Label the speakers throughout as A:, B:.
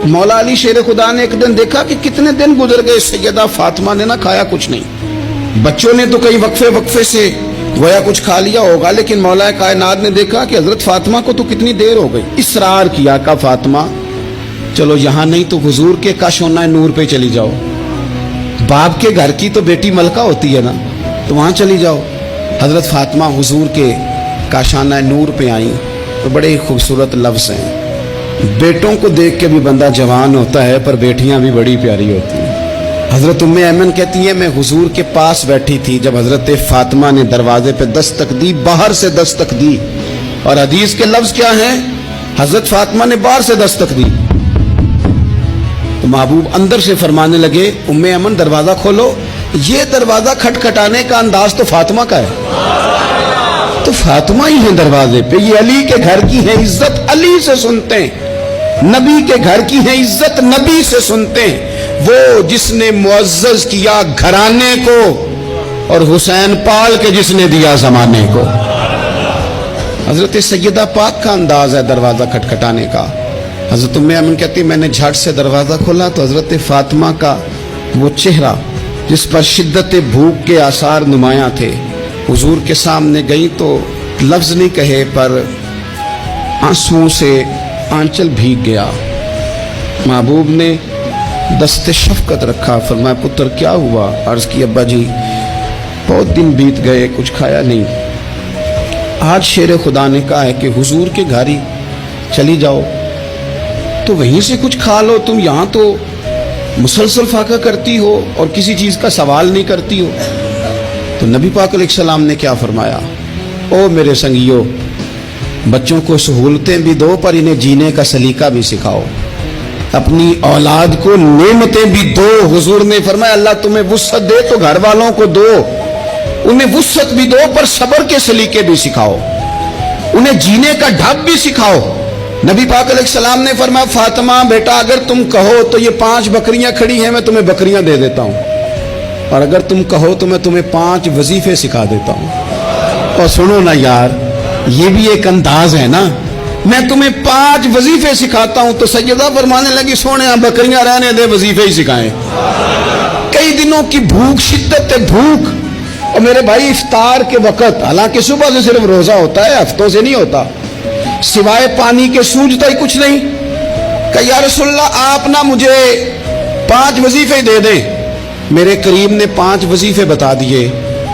A: مولا علی شیر خدا نے ایک دن دیکھا کہ کتنے دن گزر گئے، سیدہ فاطمہ نے نہ کھایا کچھ نہیں، بچوں نے تو کئی وقفے سے گویا کچھ کھا لیا ہوگا، لیکن مولا کائنات نے دیکھا کہ حضرت فاطمہ کو تو کتنی دیر ہو گئی، اصرار کیا کہ فاطمہ چلو یہاں نہیں تو حضور کے کاشانہ نور پہ چلی جاؤ، باپ کے گھر کی تو بیٹی ملکہ ہوتی ہے نا، تو وہاں چلی جاؤ۔ حضرت فاطمہ حضور کے کاشانہ نور پہ آئیں تو بڑے خوبصورت لفظ ہیں، بیٹوں کو دیکھ کے بھی بندہ جوان ہوتا ہے پر بیٹیاں بھی بڑی پیاری ہوتی ہیں۔ حضرت ام ایمن کہتی ہے میں حضور کے پاس بیٹھی تھی جب حضرت فاطمہ نے دروازے پہ دستک دی، باہر سے دستک دی، اور حدیث کے لفظ کیا ہیں؟ حضرت فاطمہ نے باہر سے دستک دی تو محبوب اندر سے فرمانے لگے ام ایمن دروازہ کھولو۔ یہ دروازہ کھٹکھٹانے کا انداز تو فاطمہ کا ہے، تو فاطمہ ہی ہیں دروازے پہ، یہ علی کے گھر کی ہے، عزت علی سے سنتے ہیں، نبی کے گھر کی ہے، عزت نبی سے سنتے ہیں، وہ جس نے معزز کیا گھرانے کو اور حسین پال کے جس نے دیا زمانے کو۔ حضرت سیدہ پاک کا انداز ہے دروازہ کھٹکھٹانے کا۔ حضرت ام ایمن کہتی میں نے جھٹ سے دروازہ کھولا تو حضرت فاطمہ کا وہ چہرہ جس پر شدت بھوک کے آثار نمایاں تھے، حضور کے سامنے گئی تو لفظ نہیں کہے پر آنسوؤں سے آنچل بھیگ گیا۔ محبوب نے دست شفقت رکھا، فرمایا پتر کیا ہوا؟ عرض کی ابا جی بہت دن بیت گئے، کچھ کھایا نہیں، آج شیر خدا نے کہا ہے کہ حضور کے گھر ہی چلی جاؤ تو وہیں سے کچھ کھا لو، تم یہاں تو مسلسل فاقہ کرتی ہو اور کسی چیز کا سوال نہیں کرتی ہو۔ تو نبی پاک علیہ السلام نے کیا فرمایا؟ او میرے سنگیو، بچوں کو سہولتیں بھی دو پر انہیں جینے کا سلیقہ بھی سکھاؤ، اپنی اولاد کو نعمتیں بھی دو۔ حضور نے فرمایا اللہ تمہیں وسعت دے تو گھر والوں کو دو، انہیں وسعت بھی دو پر صبر کے سلیقے بھی سکھاؤ، انہیں جینے کا ڈھب بھی سکھاؤ۔ نبی پاک علیہ السلام نے فرمایا فاطمہ بیٹا اگر تم کہو تو یہ 5 بکریاں کھڑی ہیں میں تمہیں بکریاں دے دیتا ہوں، اور اگر تم کہو تو میں تمہیں 5 وظیفے سکھا دیتا ہوں۔ اور سنو نا یار، یہ بھی ایک انداز ہے نا، میں تمہیں 5 وظیفے سکھاتا ہوں۔ تو سیدہ فرمانے لگی سونے بکریاں رہنے دے، وظیفے ہی سکھائیں۔ کئی دنوں کی بھوک، شدت بھوک، اور میرے بھائی افطار کے وقت، حالانکہ صبح سے صرف روزہ ہوتا ہے، ہفتوں سے نہیں ہوتا، سوائے پانی کے سوجتا ہی کچھ نہیں، کہ یا رسول اللہ آپ نہ مجھے 5 وظیفے دے دیں۔ میرے کریم نے 5 وظیفے بتا دیے۔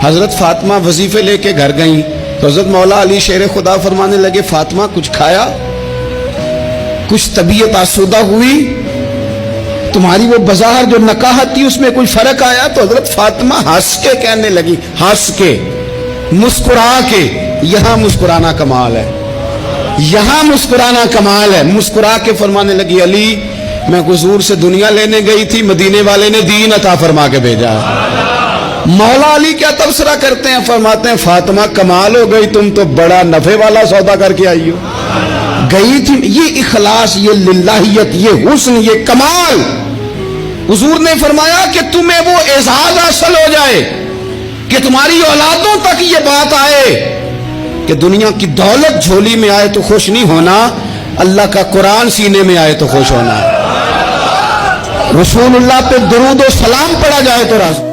A: حضرت فاطمہ وظیفے لے کے گھر گئیں تو حضرت مولا علی شیر خدا فرمانے لگے فاطمہ کچھ کھایا؟ کچھ طبیعت آسودہ ہوئی؟ تمہاری وہ بظاہر جو نکاحت تھی اس میں کوئی فرق آیا؟ تو حضرت فاطمہ ہنس کے کہنے لگی، ہنس کے، مسکرا کے، یہاں مسکرانا کمال ہے، یہاں مسکرانا کمال ہے، مسکرا کے فرمانے لگی علی میں حضور سے دنیا لینے گئی تھی، مدینے والے نے دین عطا فرما کے بھیجا ہے۔ مولا علی کیا تبصرہ کرتے ہیں؟ فرماتے ہیں فاطمہ کمال ہو گئی، تم تو بڑا نفع والا سودا کر کے آئی ہو، گئی تھی۔ یہ اخلاص، یہ للہیت، یہ حسن، یہ کمال، حضور نے فرمایا کہ تمہیں وہ اعزاز حاصل ہو جائے کہ تمہاری اولادوں تک یہ بات آئے کہ دنیا کی دولت جھولی میں آئے تو خوش نہیں ہونا، اللہ کا قرآن سینے میں آئے تو خوش ہونا، رسول اللہ پہ درود و سلام پڑھا جائے تو راضی۔